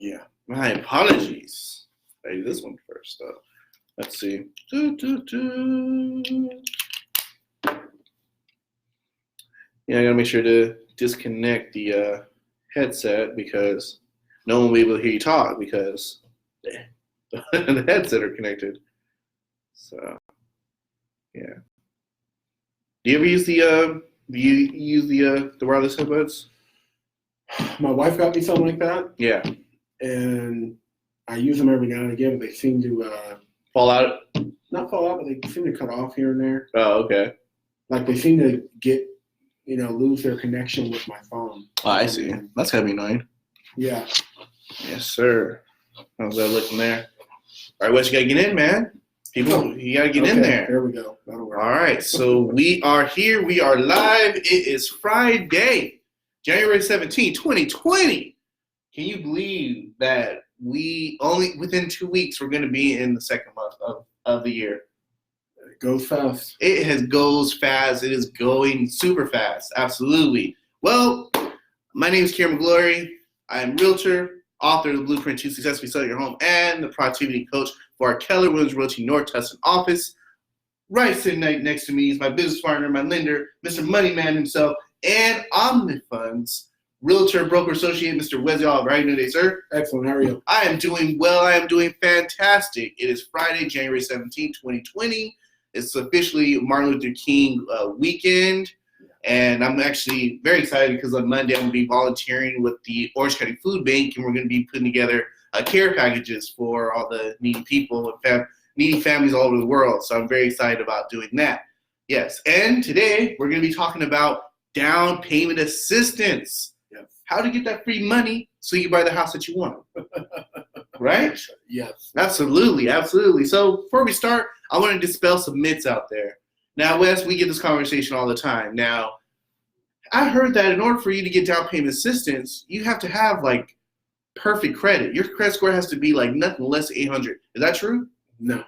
Yeah. My apologies. I do this one first, though. Let's see. Yeah, I gotta make sure to disconnect the headset because no one will be able to hear you talk because the headset are connected. So, yeah. Do you ever use the wireless headbuds? My wife got me something like that. Yeah. And I use them every now and again, but they seem to fall out. Not fall out, but they seem to cut off here and there. Oh, okay. Like they seem to get, lose their connection with my phone. Oh, I see. That's gotta be annoying. Yeah. Yes, sir. How's that looking there? All right, Wes, you gotta get in, man. People, you gotta get in there. There we go. That'll work. All right, so we are here. We are live. It is Friday, January 17th, 2020. Can you believe that we only within 2 weeks we're going to be in the second month of the year? It goes fast. It goes fast. It is going super fast. Absolutely. Well, my name is Qierre McGlory. I'm Realtor, author of the Blueprint to Successfully Sell Your Home, and the productivity coach for our Keller Realty North Tustin office. Right sitting next to me is my business partner, my lender, Mr. Moneyman himself, and Omni-Fund's Realtor Broker Associate, Mr. Wesley Oliver. How are you doing today, sir? Excellent. How are you? I am doing well. I am doing fantastic. It is Friday, January 17th, 2020. It's officially Martin Luther King weekend. And I'm actually very excited because on Monday I'm going to be volunteering with the Orange County Food Bank, and we're going to be putting together care packages for all the needy people and needy families all over the world. So I'm very excited about doing that. Yes. And today we're going to be talking about down payment assistance. Yes. How to get that free money so you can buy the house that you want. Right? Yes. Absolutely. Absolutely. So before we start, I want to dispel some myths out there. Now, Wes, we get this conversation all the time. Now, I heard that in order for you to get down payment assistance, you have to have like perfect credit. Your credit score has to be like nothing less than 800. Is that true? No.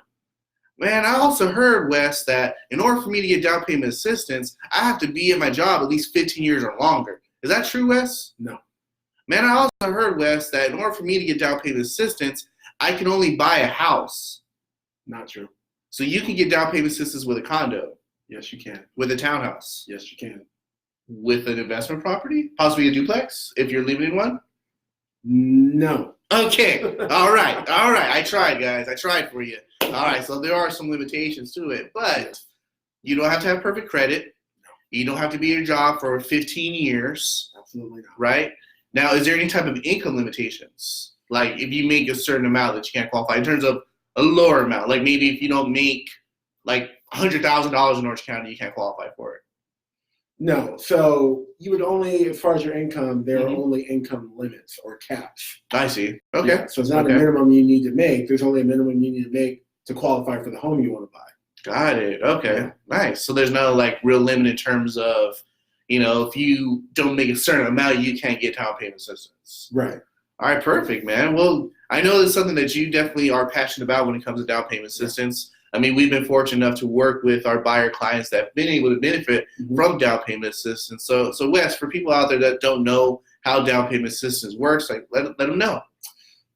Man, I also heard, Wes, that in order for me to get down payment assistance, I have to be at my job at least 15 years or longer. Is that true, Wes? No. Man, I also heard, Wes, that in order for me to get down payment assistance, I can only buy a house. Not true. So you can get down payment assistance with a condo. Yes, you can. With a townhouse. Yes, you can. With an investment property? Possibly a duplex, if you're living in one? No. Okay. All right. I tried, guys. I tried for you. All right. So there are some limitations to it, but you don't have to have perfect credit. You don't have to be in your job for 15 years. Absolutely not. Right? Now, is there any type of income limitations? Like if you make a certain amount that you can't qualify in terms of a lower amount, like maybe if you don't make like $100,000 in Orange County, you can't qualify for it. No. So you would only, as far as your income, there are only income limits or caps. I see. Okay. Yeah, so it's not a minimum you need to make. There's only a minimum you need to make to qualify for the home you want to buy. Got it. Okay. Nice. So there's no like real limit in terms of, if you don't make a certain amount, you can't get down payment assistance. Right. All right. Perfect, man. Well, I know it's something that you definitely are passionate about when it comes to down payment assistance. I mean, we've been fortunate enough to work with our buyer clients that have been able to benefit from down payment assistance. So Wes, for people out there that don't know how down payment assistance works, like let them know.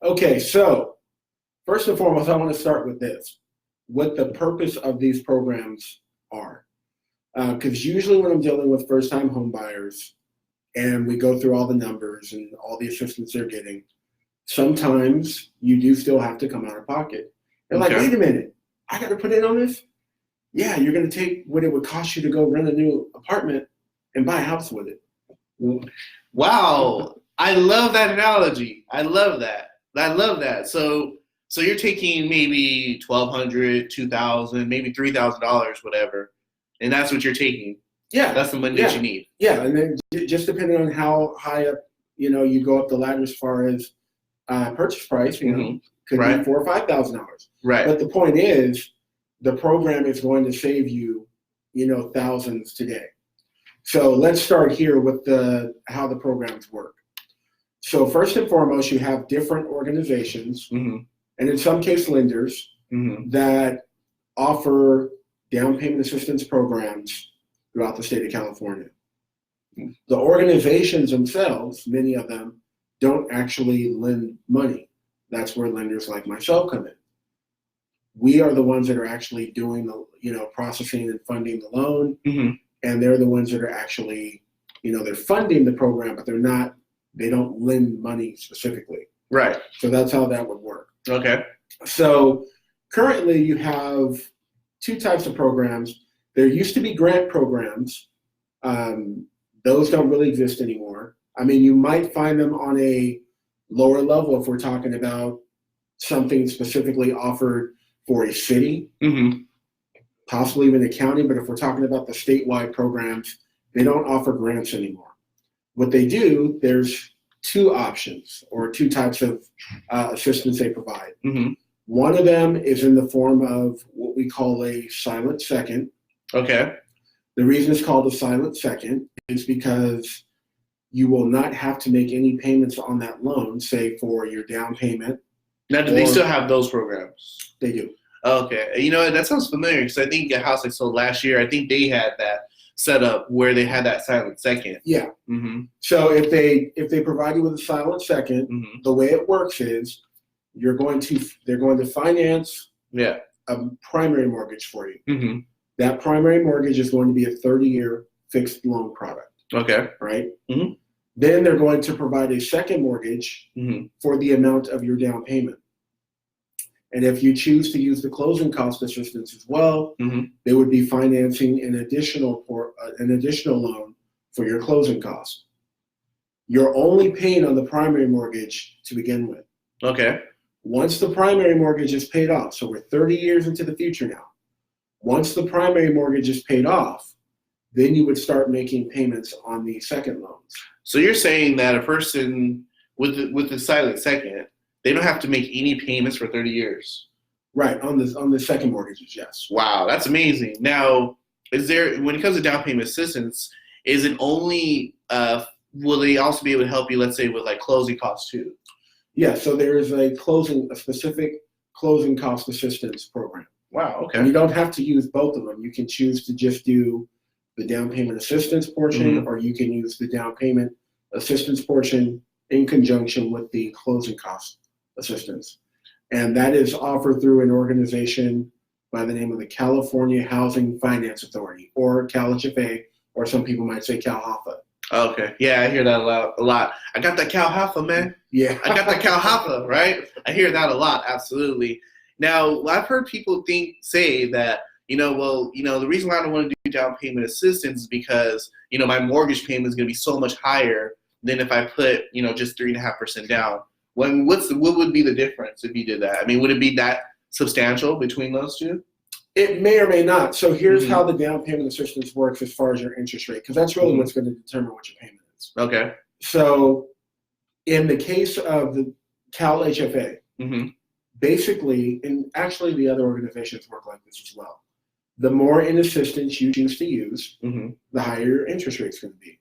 Okay, so first and foremost, I want to start with this: what the purpose of these programs are. Because usually when I'm dealing with first-time home buyers and we go through all the numbers and all the assistance they're getting, sometimes you do still have to come out of pocket. They're like, wait a minute, I got to put in on this? Yeah, you're going to take what it would cost you to go rent a new apartment and buy a house with it. Wow. I love that analogy. I love that. So you're taking maybe $1,200, $2,000, maybe $3,000, whatever, and that's what you're taking. Yeah. That's the money that you need. Yeah, and then just depending on how high up, you go up the ladder as far as purchase price, could be $4,000 or $5,000. Right. But the point is, the program is going to save you, thousands today. So let's start here with how the programs work. So first and foremost, you have different organizations, and in some case lenders, that offer down payment assistance programs throughout the state of California. The organizations themselves, many of them, don't actually lend money. That's where lenders like myself come in. We are the ones that are actually doing the, processing and funding the loan, and they're the ones that are actually, they're funding the program, but they don't lend money specifically. Right. So that's how that would work. Okay. So currently you have two types of programs. There used to be grant programs. Those don't really exist anymore. I mean, you might find them on a lower level if we're talking about something specifically offered for a city, possibly even a county. But if we're talking about the statewide programs, they don't offer grants anymore. What they do, there's two options or two types of assistance they provide. One of them is in the form of what we call a silent second. Okay. The reason it's called a silent second is because you will not have to make any payments on that loan, say for your down payment. Now, do they still have those programs? They do. Okay. That sounds familiar because I think a house I sold last year, I think they had that set up where they had that silent second. Yeah. So if they provide you with a silent second, the way it works is they're going to finance a primary mortgage for you. That primary mortgage is going to be a 30-year fixed loan product. Okay. Right? Then they're going to provide a second mortgage for the amount of your down payment. And if you choose to use the closing cost assistance as well, they would be financing an additional loan for your closing cost. You're only paying on the primary mortgage to begin with. Okay. Once the primary mortgage is paid off, so we're 30 years into the future now. Once the primary mortgage is paid off, then you would start making payments on the second loans. So you're saying that a person with the silent second, they don't have to make any payments for 30 years? Right, on the second mortgages, yes. Wow, that's amazing. Now, when it comes to down payment assistance, is it only, will they also be able to help you, let's say, with like closing costs too? Yeah, so there is a specific closing cost assistance program. Wow, okay. And you don't have to use both of them. You can choose to just do the down payment assistance portion, or you can use the down payment assistance portion in conjunction with the closing cost assistance. And that is offered through an organization by the name of the California Housing Finance Authority, or CalHFA, or some people might say CalHFA. Okay. Yeah, I hear that a lot. I got that CalHFA, man. Yeah. I got that CalHFA, right? I hear that a lot, absolutely. Now, I've heard people say that, the reason why I don't want to do down payment assistance is because, my mortgage payment is going to be so much higher than if I put, just 3.5% down. What would be the difference if you did that? I mean, would it be that substantial between those two? It may or may not. So here's how the down payment assistance works as far as your interest rate, because that's really what's going to determine what your payment is. Okay. So in the case of the CalHFA, basically, and actually the other organizations work like this as well, the more in assistance you choose to use, the higher your interest rate is going to be.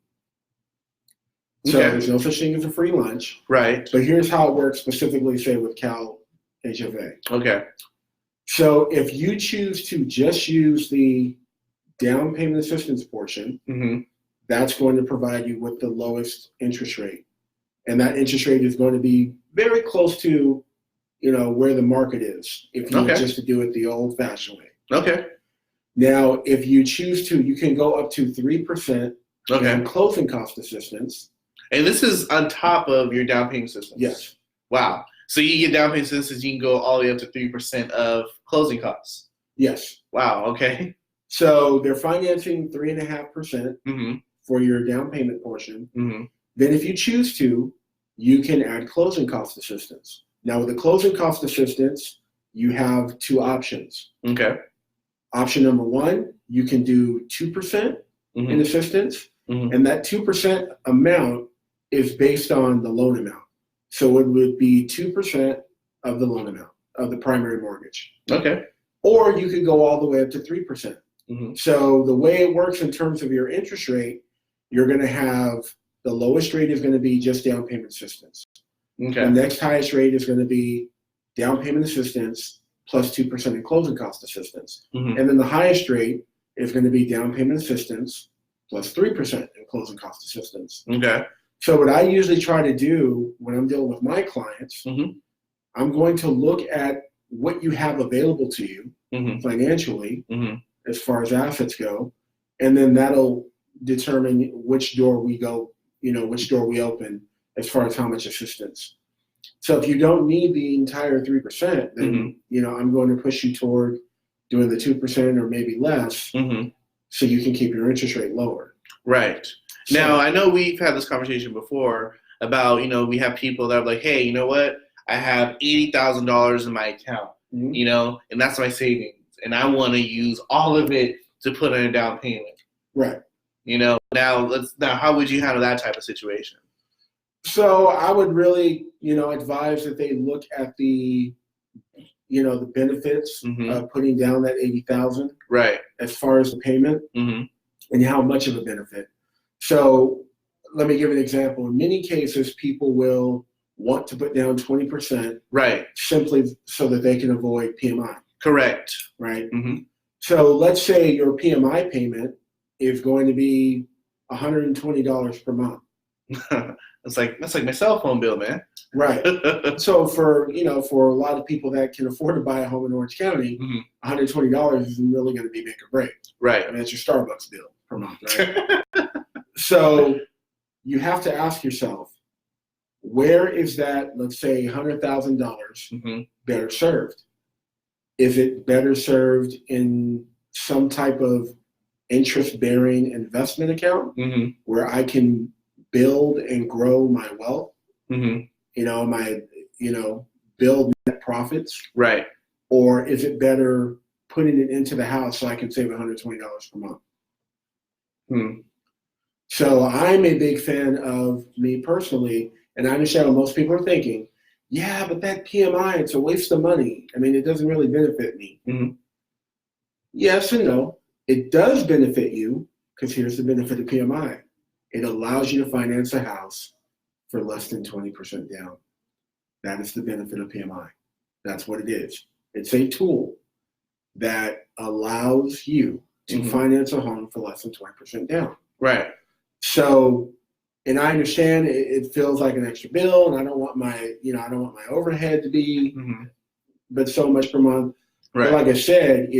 So there's no such thing as a free lunch. Right. But here's how it works specifically, say, with CalHFA. Okay. So if you choose to just use the down payment assistance portion, that's going to provide you with the lowest interest rate. And that interest rate is going to be very close to, where the market is, if you were just to do it the old-fashioned way. Okay. Now, if you choose to, you can go up to 3% in closing cost assistance. And this is on top of your down payment assistance? Yes. Wow. So you get down payment assistance, you can go all the way up to 3% of closing costs? Yes. Wow, okay. So they're financing 3.5% for your down payment portion. Then if you choose to, you can add closing cost assistance. Now with the closing cost assistance, you have two options. Okay. Option number one, you can do 2% in assistance, and that 2% amount is based on the loan amount. So it would be 2% of the loan amount of the primary mortgage. Okay. Or you could go all the way up to 3%. So the way it works in terms of your interest rate, you're going to have the lowest rate is going to be just down payment assistance. Okay. The next highest rate is going to be down payment assistance plus 2% in closing cost assistance. And then the highest rate is going to be down payment assistance plus 3% in closing cost assistance. Okay. So what I usually try to do when I'm dealing with my clients, I'm going to look at what you have available to you financially as far as assets go, and then that'll determine which door we go, which door we open as far as how much assistance. So if you don't need the entire 3%, then I'm going to push you toward doing the 2% or maybe less, so you can keep your interest rate lower. Right. So, now, I know we've had this conversation before about, we have people that are like, hey, you know what? I have $80,000 in my account, and that's my savings. And I want to use all of it to put on a down payment. Right. Now how would you handle that type of situation? So I would really, advise that they look at the benefits of putting down that 80,000. Right. As far as the payment and how much of a benefit. So let me give an example. In many cases, people will want to put down 20%. Right. Simply so that they can avoid PMI. Correct. Right. So let's say your PMI payment is going to be $120 per month. That's like my cell phone bill, man. Right. So for a lot of people that can afford to buy a home in Orange County, $120 isn't really going to be make or break. Right. I mean, it's your Starbucks bill per month, right? So you have to ask yourself, where is that, let's say, $100,000 better served? Is it better served in some type of interest-bearing investment account where I can build and grow my wealth? Build net profits? Right. Or is it better putting it into the house so I can save $120 per month? So I'm a big fan of, me personally, and I understand what most people are thinking, yeah, but that PMI, it's a waste of money. I mean, it doesn't really benefit me. Yes and no. It does benefit you, because here's the benefit of PMI. It allows you to finance a house for less than 20% down. That is the benefit of PMI. That's what it is. It's a tool that allows you to finance a home for less than 20% down. Right. So, and I understand it feels like an extra bill, and I don't want my overhead to be but so much per month. Right. But like I said,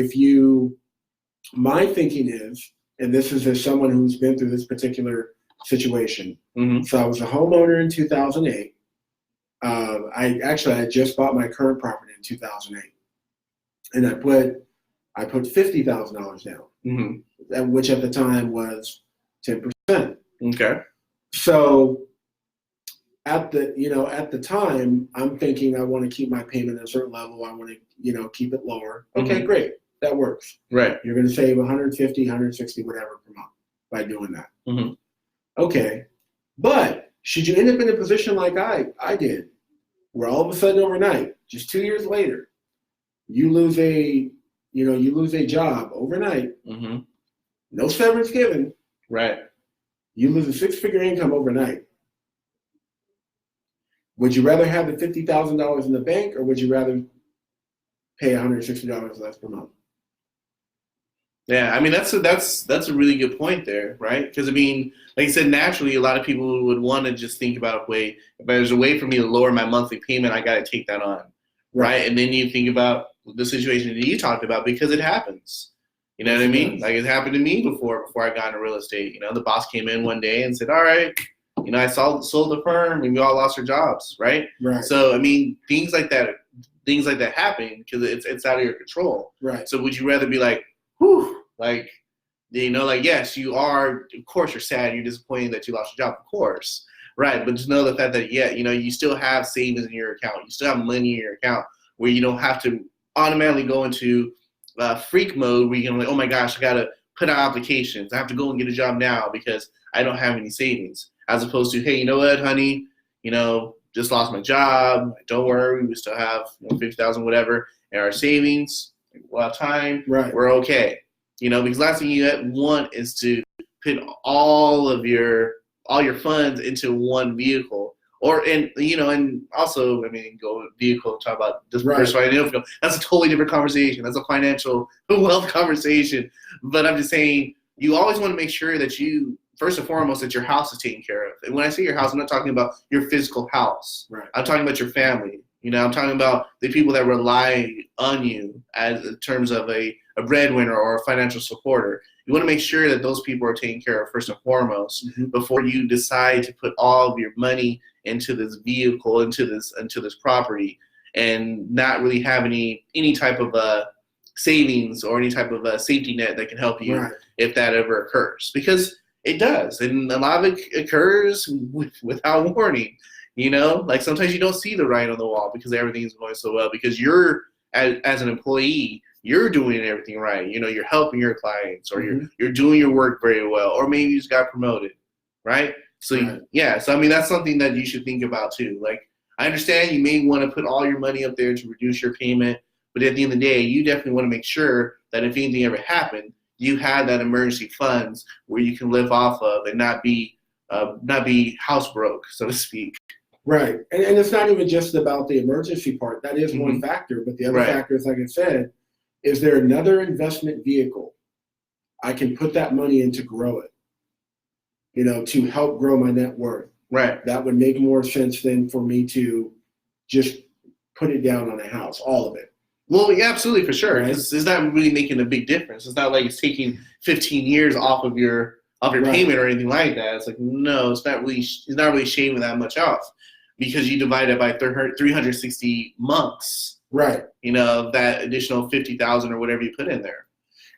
my thinking is, and this is as someone who's been through this particular situation. So I was a homeowner in 2008. I just bought my current property in 2008, and I put $50,000 down, which at the time was 10%. Okay. So at the time, I'm thinking I want to keep my payment at a certain level. I want to keep it lower. Okay, great, that works. Right. You're going to save 150, 160, whatever per month by doing that. Okay, but should you end up in a position like I did, where all of a sudden overnight, just 2 years later, you lose a job overnight, no severance given. Right. You lose a 6-figure income overnight. Would you rather have the $50,000 in the bank, or would you rather pay $160 less per month? Yeah, I mean that's a really good point there, right? Because I mean, like I said, naturally, a lot of people would want to just think about if there's a way for me to lower my monthly payment, I got to take that on, right? And then you think about the situation that you talked about, because it happens. You know what I mean? Like, it happened to me before I got into real estate. The boss came in one day and said, "All right, I sold the firm, and we all lost our jobs," right? Right. So I mean, things like that happen because it's out of your control. Right. So would you rather be like, whew, like, yes, you are, of course you're sad, you're disappointed that you lost your job, of course. Right. But just know the fact that, you still have savings in your account. You still have money in your account where you don't have to automatically go into freak mode where you're like, oh my gosh, I got to put out applications. I have to go and get a job now because I don't have any savings. As opposed to, hey, you know what, honey, just lost my job. Don't worry, we still have $50,000, whatever, in our savings. We'll have time. Right. We're okay. Because last thing you want is to put all your funds into one vehicle. And also, I mean, go vehicle, talk about this person I know. That's a totally different conversation. That's a financial wealth conversation. But I'm just saying, you always want to make sure that you first and foremost, that your house is taken care of. And when I say your house, I'm not talking about your physical house. Right. I'm talking about your family. I'm talking about the people that rely on you as in terms of a breadwinner or a financial supporter. You want to make sure that those people are taken care of first and foremost before you decide to put all of your money into this vehicle, into this property, and not really have any type of savings or any type of safety net that can help you if that ever occurs, because it does, and a lot of it occurs without warning. Like sometimes you don't see the writing on the wall because everything's going so well, because you're as an employee, you're doing everything right. You're helping your clients, or you're doing your work very well, or maybe you just got promoted, right? So so I mean, that's something that you should think about too. Like, I understand you may want to put all your money up there to reduce your payment, but at the end of the day, you definitely want to make sure that if anything ever happened, you had that emergency funds where you can live off of and not be house broke, so to speak. Right. And it's not even just about the emergency part. That is one factor. But the other factor is, like I said, is there another investment vehicle I can put that money in to grow it, to help grow my net worth? Right. That would make more sense than for me to just put it down on a house, all of it. Well, yeah, absolutely, for sure. Because it's not really making a big difference. It's not like it's taking 15 years off of your payment or anything like that. It's like, no, it's not really shaving that much off, because you divide it by 360 months. Right. That additional 50,000 or whatever you put in there.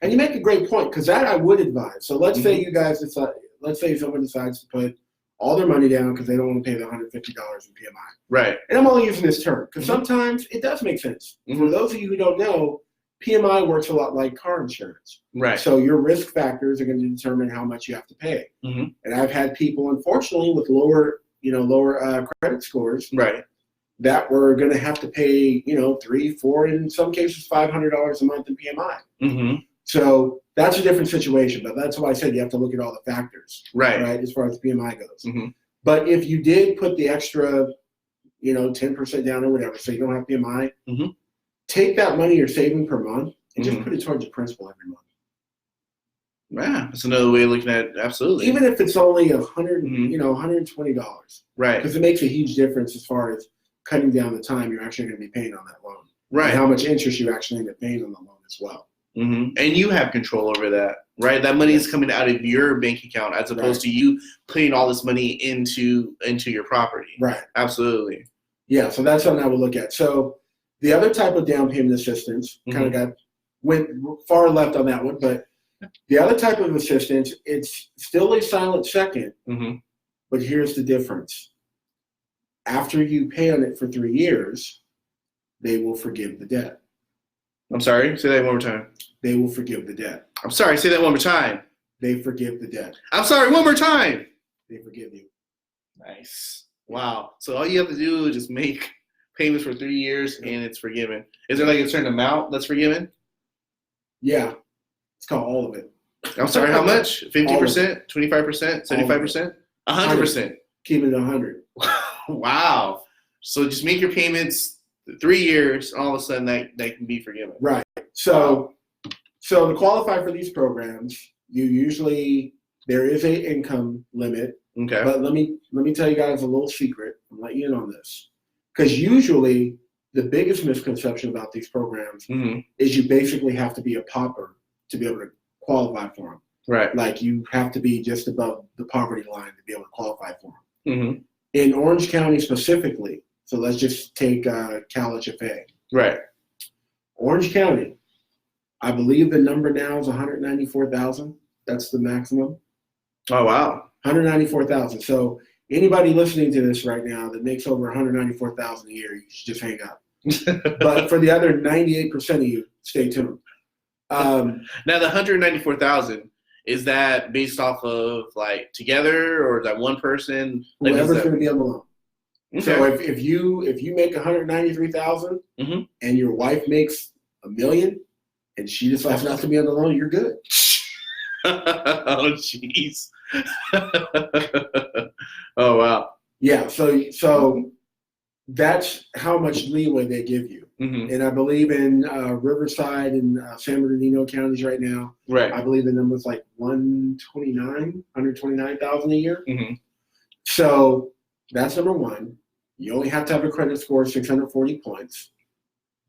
And you make a great point, because that I would advise. So let's say you guys decide, let's say someone decides to put all their money down because they don't want to pay the $150 in PMI. Right. And I'm only using this term because sometimes it does make sense. For those of you who don't know, PMI works a lot like car insurance. Right. So your risk factors are going to determine how much you have to pay. And I've had people, unfortunately, with lower credit scores, that were going to have to pay, $300, $400, and in some cases $500 a month in PMI. So that's a different situation, but that's why I said you have to look at all the factors, right, as far as PMI goes. But if you did put the extra, 10% down or whatever, so you don't have PMI, take that money you're saving per month and just put it towards your principal every month. Yeah, that's another way of looking at it. Absolutely. Even if it's only $120, right? Because it makes a huge difference as far as cutting down the time you're actually going to be paying on that loan, right? And how much interest you actually end up paying on the loan as well. And you have control over that, right? That money is coming out of your bank account as opposed to you putting all this money into your property. Right. Absolutely. Yeah. So that's something I would look at. So the other type of down payment assistance went far left on that one, but the other type of assistance, it's still a silent second, but here's the difference. After you pay on it for 3 years, they will forgive the debt. I'm sorry, say that one more time. They will forgive the debt. I'm sorry, say that one more time. They forgive the debt. I'm sorry, one more time. They forgive you. Nice. Wow. So all you have to do is just make payments for 3 years and it's forgiven. Is there like a certain amount that's forgiven? Yeah. It's called all of it. I'm sorry, how much? 50%? 25%? 75%? 100%? Keep it 100. Wow. So just make your payments 3 years, and all of a sudden that can be forgiven. Right. So to qualify for these programs, there is a income limit. Okay. But let me tell you guys a little secret and let you in on this. Because usually the biggest misconception about these programs is you basically have to be a pauper to be able to qualify for them. Right. Like you have to be just above the poverty line to be able to qualify for them. In Orange County specifically, so let's just take Cal HFA. Right. Orange County, I believe the number now is 194,000. That's the maximum. Oh, wow. 194,000. So anybody listening to this right now that makes over 194,000 a year, you should just hang up. But for the other 98% of you, stay tuned. Now the 194,000, is that based off of like together, or is that one person? Like, whoever's going to be on the loan. Okay. So if you make 193,000 and your wife makes $1 million and she decides not to be on the loan, you're good. Oh jeez. Oh wow. Yeah. So that's how much leeway they give you. Mm-hmm. And I believe in Riverside and San Bernardino counties right now, Right. I believe the number is like 129,000 a year. Mm-hmm. So that's number one. You only have to have a credit score of 640 points.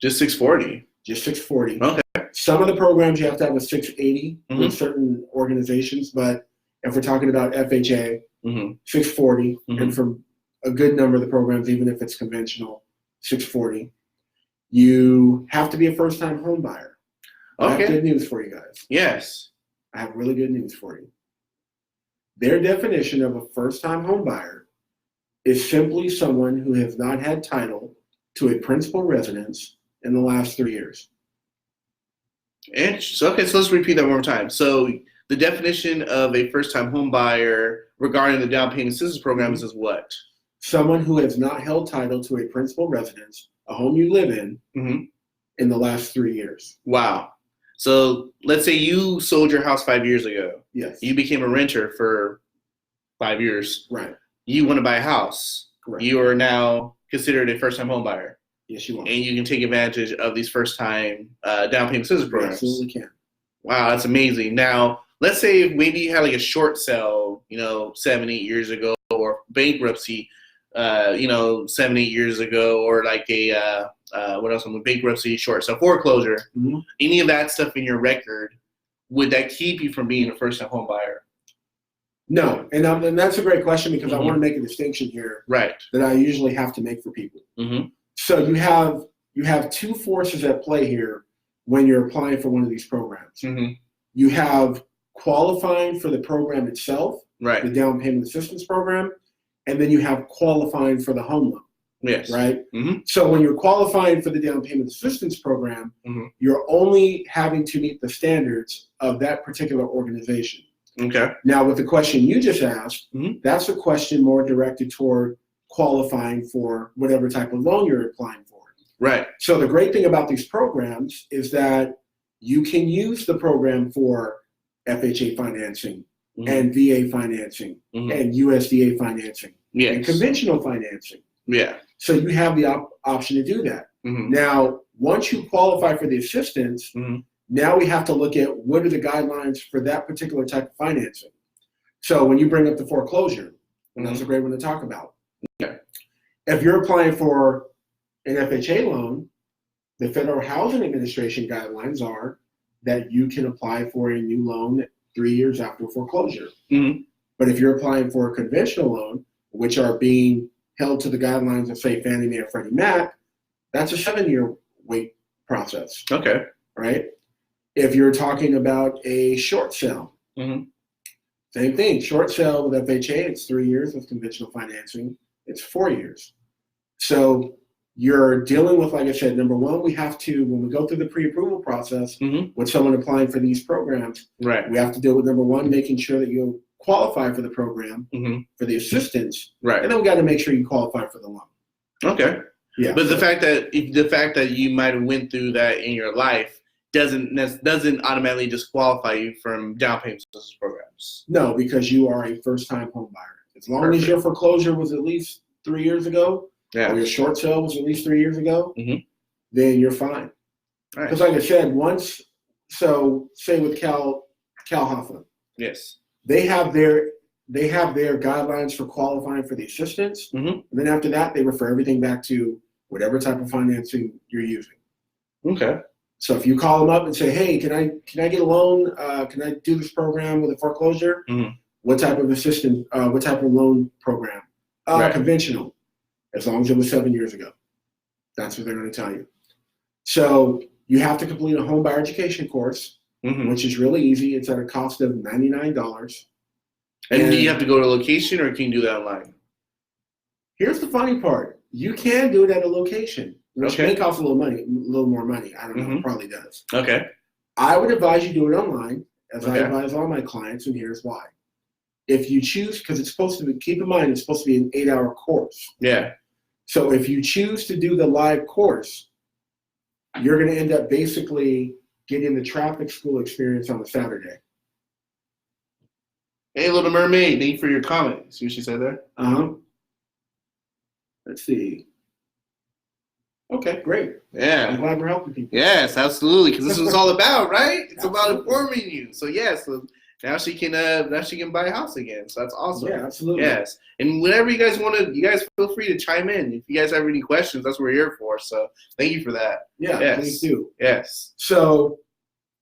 Just 640. Just 640. Okay. Some of the programs you have to have a 680 Mm-hmm. with certain organizations, but if we're talking about FHA, Mm-hmm. 640, Mm-hmm. and for a good number of the programs, even if it's conventional, 640. You have to be a first-time home buyer. I have good news for you guys. Yes. I have really good news for you. Their definition of a first-time home buyer is simply someone who has not had title to a principal residence in the last 3 years. Interesting. Okay, so let's repeat that one more time. So the definition of a first-time home buyer regarding the down payment assistance program is what? Someone who has not held title to a principal residence, a home you live in the last 3 years. Wow. So let's say you sold your house 5 years ago. Yes. You became a renter for 5 years. Right. You want to buy a house. Correct. You are now considered a first-time home buyer. Yes, you are. And you can take advantage of these first-time down payment assistance programs. Absolutely can. Wow, that's amazing. Now, let's say maybe you had like a short sale, 7, 8 years ago, or bankruptcy, 7, 8 years ago, or like a what else? Bankruptcy, short sale, foreclosure. Mm-hmm. Any of that stuff in your record, would that keep you from being a first-time home buyer? No, and that's a great question because I want to make a distinction here, right? That I usually have to make for people. Mm-hmm. So you have two forces at play here when you're applying for one of these programs. Mm-hmm. You have qualifying for the program itself, right? The down payment assistance program, and then you have qualifying for the home loan. Yes. Right? Mm-hmm. So when you're qualifying for the down payment assistance program, you're only having to meet the standards of that particular organization. Okay. Now, with the question you just asked, that's a question more directed toward qualifying for whatever type of loan you're applying for. Right. So the great thing about these programs is that you can use the program for FHA financing and VA financing and USDA financing and conventional financing. Yeah. So you have the option to do that. Now, once you qualify for the assistance, now we have to look at what are the guidelines for that particular type of financing. So when you bring up the foreclosure, and that's a great one to talk about. Yeah. If you're applying for an FHA loan, the Federal Housing Administration guidelines are that you can apply for a new loan 3 years after foreclosure. But if you're applying for a conventional loan, which are being held to the guidelines of, say, Fannie Mae or Freddie Mac, that's a 7-year wait process. Okay. Right? If you're talking about a short sale, same thing. Short sale with FHA, it's 3 years. With conventional financing, it's 4 years. So you're dealing with, like I said, number one, we have to, when we go through the pre-approval process with someone applying for these programs, right, we have to deal with, number one, making sure that you qualify for the program, for the assistance, right, and then we got to make sure you qualify for the loan. Okay. Yeah. But the fact that you might have went through that in your life doesn't automatically disqualify you from down payment assistance programs. No, because you are a first-time home buyer. As long as your foreclosure was at least 3 years ago, or your short sale was at least 3 years ago, then you're fine. Because like I said, say with Cal Hoffman, yes, they have their guidelines for qualifying for the assistance, and then after that, they refer everything back to whatever type of financing you're using. Okay. So if you call them up and say, "Hey, can I get a loan? Can I do this program with a foreclosure? What type of assistance? What type of loan program? Conventional, as long as it was 7 years ago." That's what they're going to tell you. So you have to complete a home buyer education course, which is really easy. It's at a cost of $99. And do you have to go to a location, or can you do that online? Here's the funny part: you can do it at a location, which may cost a little more money. I don't know. It probably does. Okay. I would advise you do it online, as I advise all my clients, and here's why. If you choose, because it's supposed to be, keep in mind, it's supposed to be an 8-hour course. Yeah. So if you choose to do the live course, you're going to end up basically getting the traffic school experience on a Saturday. Hey, Little Mermaid, thank you for your comment. See what she said there? Let's see. Okay, great. Yeah. I'm glad we're helping people. Yes, absolutely. Because this is what it's all about, right? It's about Absolutely. informing you. So yes, so now she can buy a house again. So that's awesome. Yeah, absolutely. Yes. And whenever you guys want to, you guys feel free to chime in. If you guys have any questions, that's what we're here for. So thank you for that. Yeah, Yes. please do. Yes. So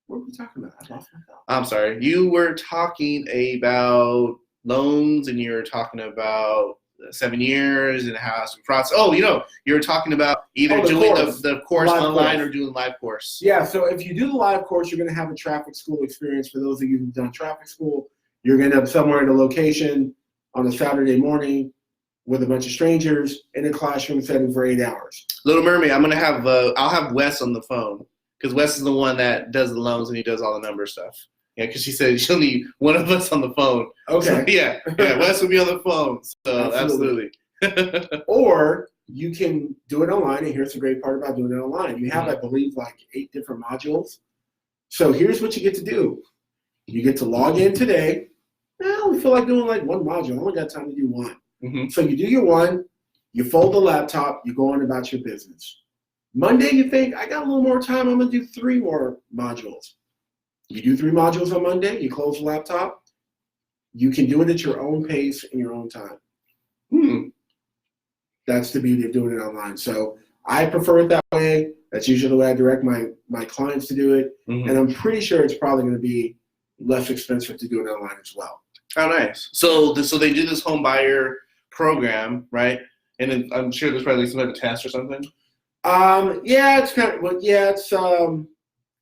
what were we talking about? I lost my thought. I'm sorry. You were talking about loans, and you were talking about 7 years and how it's process. Oh, you were talking about either doing the course live online course. or doing live course. Yeah, so if you do the live course, you're going to have a traffic school experience. For those of you who've done traffic school, you're going to end up somewhere in a location on a Saturday morning with a bunch of strangers in a classroom setting for 8 hours. Little Mermaid, I'm gonna have I'll have Wes on the phone because Wes is the one that does the loans and he does all the number stuff. Yeah, because she said she'll need one of us on the phone. Okay. So, yeah, Wes will be on the phone. So absolutely. Or you can do it online, and here's the great part about doing it online. You have, I believe, like 8 different modules. So here's what you get to do. You get to log in today. I only feel like doing like one module. I only got time to do one. Mm-hmm. So you do your one, you fold the laptop, you go on about your business. Monday, you think, I got a little more time, I'm going to do 3 more modules. You do 3 modules on Monday, you close the laptop. You can do it at your own pace in your own time. That's the beauty of doing it online. So I prefer it that way. That's usually the way I direct my clients to do it. Mm-hmm. And I'm pretty sure it's probably going to be less expensive to do it online as well. Oh, nice. So they do this home buyer program, right? And then I'm sure there's probably some type of test or something. Yeah, it's kind of, well, yeah, it's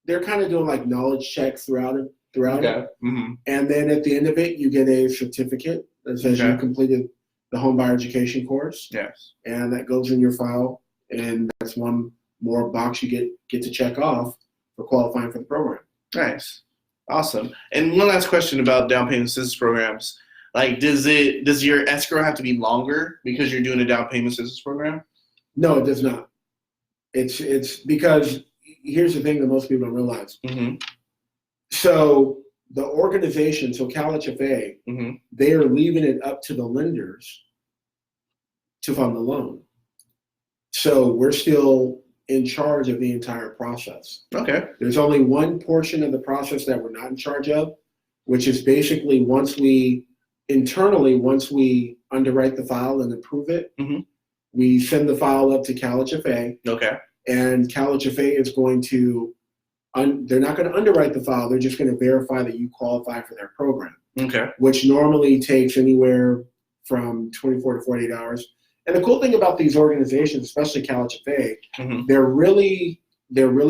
they're kind of doing like knowledge checks throughout it. Mm-hmm. And then at the end of it, you get a certificate that says you completed the home buyer education course. Yes. And that goes in your file, and that's one more box you get to check off for qualifying for the program. Nice. Awesome. And one last question about down payment assistance programs. Like, does your escrow have to be longer because you're doing a down payment assistance program? No, it does not. It's because here's the thing that most people don't realize. Mm-hmm. So the organization, so CalHFA, mm-hmm. they are leaving it up to the lenders to fund the loan. So we're still in charge of the entire process. Okay. There's only one portion of the process that we're not in charge of, which is basically once we underwrite the file and approve it, mm-hmm. we send the file up to CalHFA. Okay. And CalHFA is going to, they're not going to underwrite the file, they're just going to verify that you qualify for their program. Okay. Which normally takes anywhere from 24 to 48 hours. And the cool thing about these organizations, especially CalHFA, mm-hmm. they're really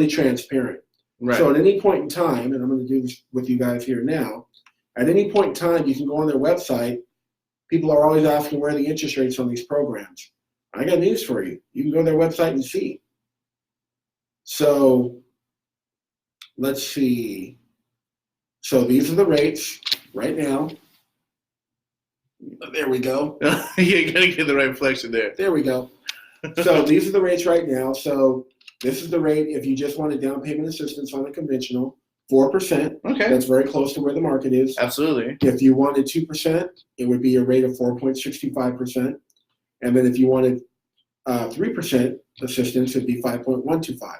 transparent. Right. So at any point in time, and I'm going to do this with you guys here now, at any point in time, you can go on their website. People are always asking where are the interest rates on these programs. I got news for you. You can go to their website and see. So let's see. So these are the rates right now. There we go. You got to get the right reflection there. There we go. So these are the rates right now. So this is the rate if you just want a down payment assistance on a conventional, 4%. Okay. That's very close to where the market is. Absolutely. If you wanted 2%, it would be a rate of 4.65%. And then if you wanted 3% assistance, it'd be 5.125.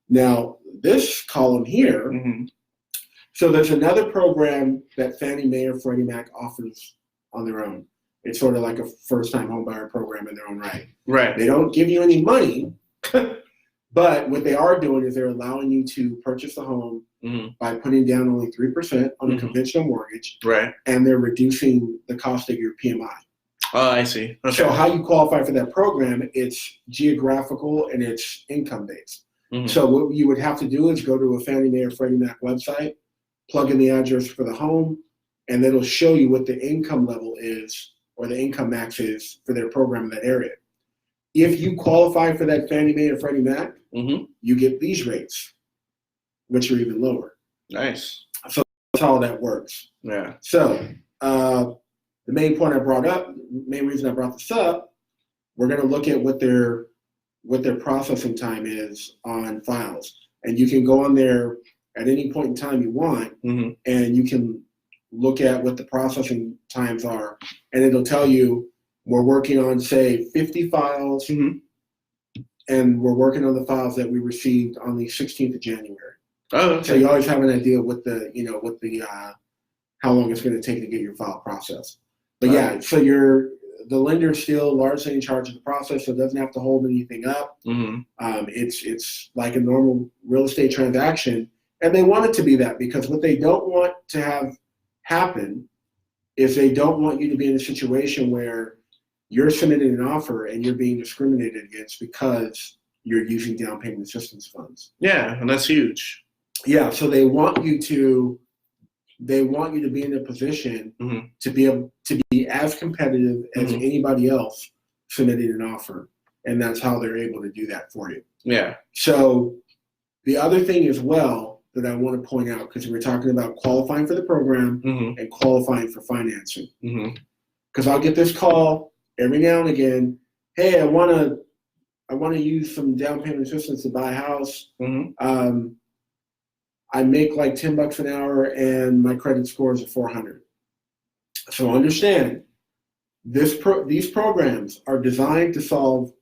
Now, this column here, mm-hmm. so there's another program that Fannie Mae or Freddie Mac offers on their own. It's sort of like a first-time homebuyer program in their own right. Right. They don't give you any money, but what they are doing is they're allowing you to purchase the home mm-hmm. by putting down only 3% on mm-hmm. a conventional mortgage. Right. And they're reducing the cost of your PMI. Oh, I see. Okay. So how you qualify for that program, it's geographical and it's income-based. Mm-hmm. So what you would have to do is go to a Fannie Mae or Freddie Mac website, plug in the address for the home, and it'll show you what the income level is or the income max is for their program in that area. If you qualify for that Fannie Mae or Freddie Mac, mm-hmm. you get these rates, which are even lower. Nice. So that's how that works. Yeah. So the main reason I brought this up, we're going to look at what their processing time is on files. And you can go on there at any point in time you want, mm-hmm. and you can look at what the processing times are. And it'll tell you we're working on, say, 50 files mm-hmm. and we're working on the files that we received on the 16th of January. Oh, okay. So you always have an idea what the how long it's going to take to get your file processed. But yeah, so the lender is still largely in charge of the process, so it doesn't have to hold anything up. Mm-hmm. It's like a normal real estate transaction, and they want it to be that because what they don't want to have happen is they don't want you to be in a situation where you're submitting an offer and you're being discriminated against because you're using down payment assistance funds. Yeah, and that's huge. Yeah, so they want you to be in a position Mm-hmm. to be able to be as competitive as Mm-hmm. anybody else submitting an offer, and that's how they're able to do that for you. Yeah. So the other thing as well that I want to point out, because we're talking about qualifying for the program Mm-hmm. and qualifying for financing, Mm-hmm. because I'll get this call every now and again. Hey, I want to use some down payment assistance to buy a house. Mm-hmm. I make like $10 an hour and my credit score is a 400. So understand, these programs are designed to solve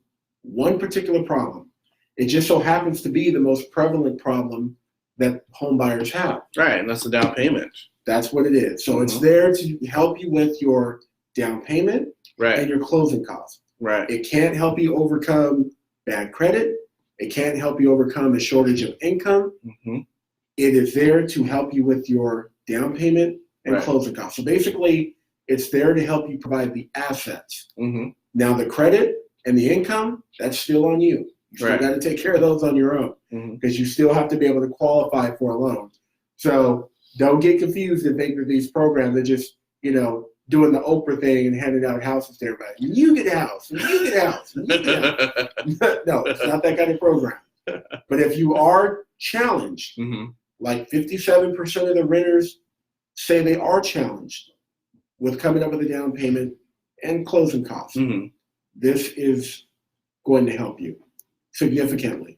one particular problem. It just so happens to be the most prevalent problem that home buyers have. Right, and that's the down payment. That's what it is. So it's there to help you with your down payment and your closing costs. Right. It can't help you overcome bad credit. It can't help you overcome a shortage of income. Mm-hmm. It is there to help you with your down payment and closing costs. So basically, it's there to help you provide the assets. Mm-hmm. Now, the credit and the income, that's still on you. You still got to take care of those on your own because you still have to be able to qualify for a loan. So don't get confused and think that these programs are just, doing the Oprah thing and handing out houses to everybody. You get a house. You get a house. You get a house. No, it's not that kind of program. But if you are challenged, like 57% of the renters say they are challenged with coming up with a down payment and closing costs. This is going to help you significantly.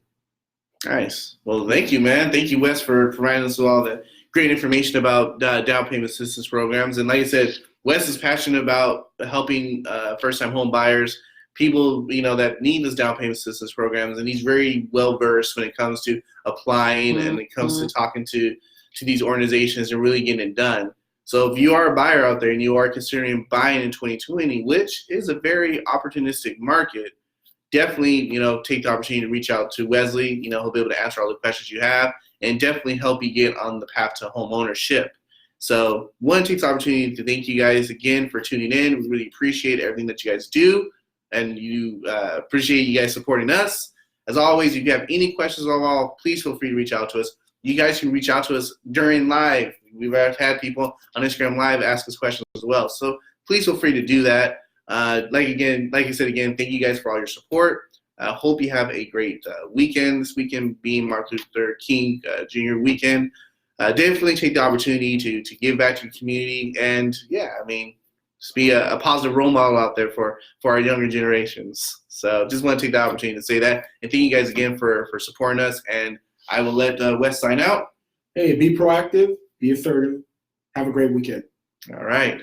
Nice. Well, thank you, man. Thank you, Wes, for providing us with all the great information about down payment assistance programs. And like I said, Wes is passionate about helping first-time home buyers, people that need those down payment assistance programs, and he's very well versed when it comes to applying and it comes to talking to these organizations and really getting it done. So if you are a buyer out there and you are considering buying in 2020, which is a very opportunistic market, definitely take the opportunity to reach out to Wesley. He'll be able to answer all the questions you have and definitely help you get on the path to home ownership. So want to take the opportunity to thank you guys again for tuning in. We really appreciate everything that you guys do, and you appreciate you guys supporting us. As always, if you have any questions at all, please feel free to reach out to us. You guys can reach out to us during live. We've had people on Instagram Live ask us questions as well. So please feel free to do that. Like I said again, thank you guys for all your support. I hope you have a great weekend. This weekend being Martin Luther King Jr. weekend. Definitely take the opportunity to give back to the community and, just be a positive role model out there for our younger generations. So just want to take the opportunity to say that. And thank you guys again for supporting us. And I will let Wes sign out. Hey, be proactive, be assertive. Have a great weekend. All right.